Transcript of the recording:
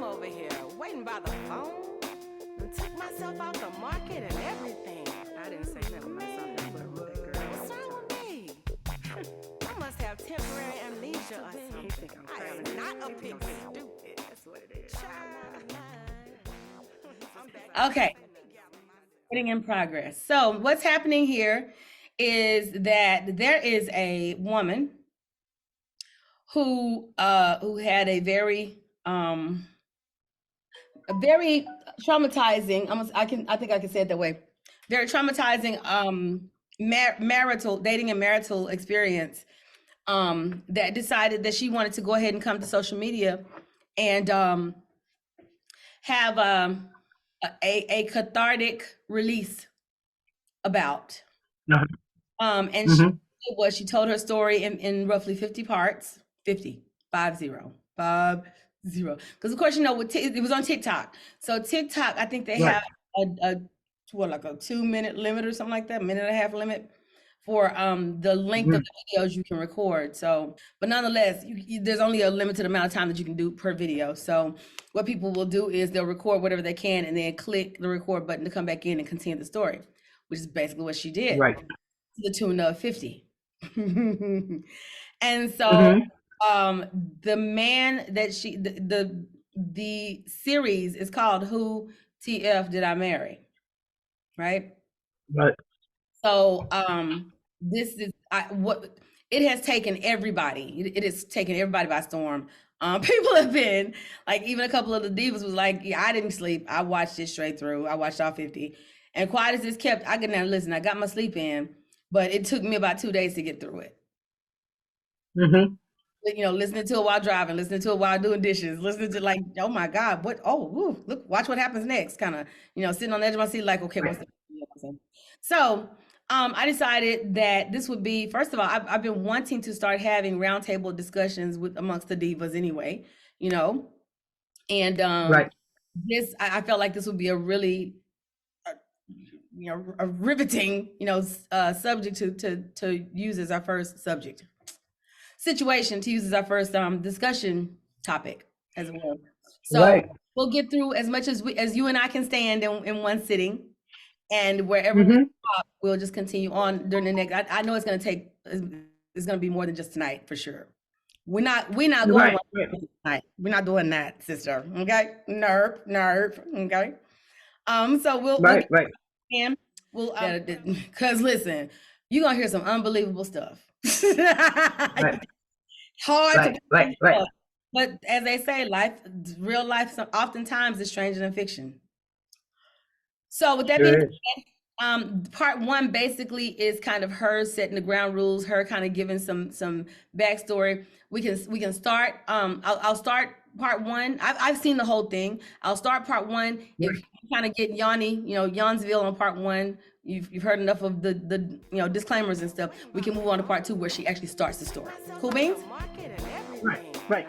over here waiting by the phone and took myself out the market and everything. I didn't say nothing when I saw that flirt with that girl. What's wrong with me? I must have temporary amnesia or something. I am not a pig stupid. That's what it is. Okay. Putting in progress. So what's happening here is that there is a woman who had a very traumatizing, I think I can say it that way, very traumatizing marital experience, that decided that she wanted to go ahead and come to social media and have a cathartic release about. And she told her story in roughly 50 parts, 50, 50, because of course, you know, it was on TikTok. So TikTok, I think they have like a 2-minute limit or something like that, 1.5-minute limit for the length of the videos you can record. So, but nonetheless, there's only a limited amount of time that you can do per video. So what people will do is they'll record whatever they can and then click the record button to come back in and continue the story, which is basically what she did. Right. To the tune of 50. And so the man that the series is called Who TF Did I Marry? Right? Right. So this is what it has taken everybody. It has taken everybody by storm. People have been like, even a couple of the divas was like, yeah, I didn't sleep. I watched it straight through. I watched all 50. And quiet as this kept, I could now listen. I got my sleep in, but it took me about 2 days to get through it. You know, listening to it while driving, listening to it while doing dishes, listening to like, oh my God, what? Oh, woo, look, watch what happens next. Kind of, you know, sitting on the edge of my seat, like, okay, what's the? So, I decided that this would be, first of all, I've been wanting to start having roundtable discussions amongst the divas anyway, you know, and this I felt like this would be a really you know, a riveting, you know, subject to use as our first situation to use as our first discussion topic as well. So we'll get through as much as you and I can stand in one sitting, and wherever we stop, we'll just continue on during the next. I know it's going to be more than just tonight for sure. We're not going tonight. We're not doing that, sister. Okay, nerve. Okay. So we'll and we'll because listen, you're gonna hear some unbelievable stuff. Hard to believe, but as they say, real life oftentimes is stranger than fiction. So with that being said, part one basically is kind of her setting the ground rules, her kind of giving some backstory. We can start. I'll start part one. I've seen the whole thing. I'll start part one. If you kind of get Yawnsville on part one, you've heard enough of the you know, disclaimers and stuff. We can move on to part two where she actually starts the story. Cool beans? Right.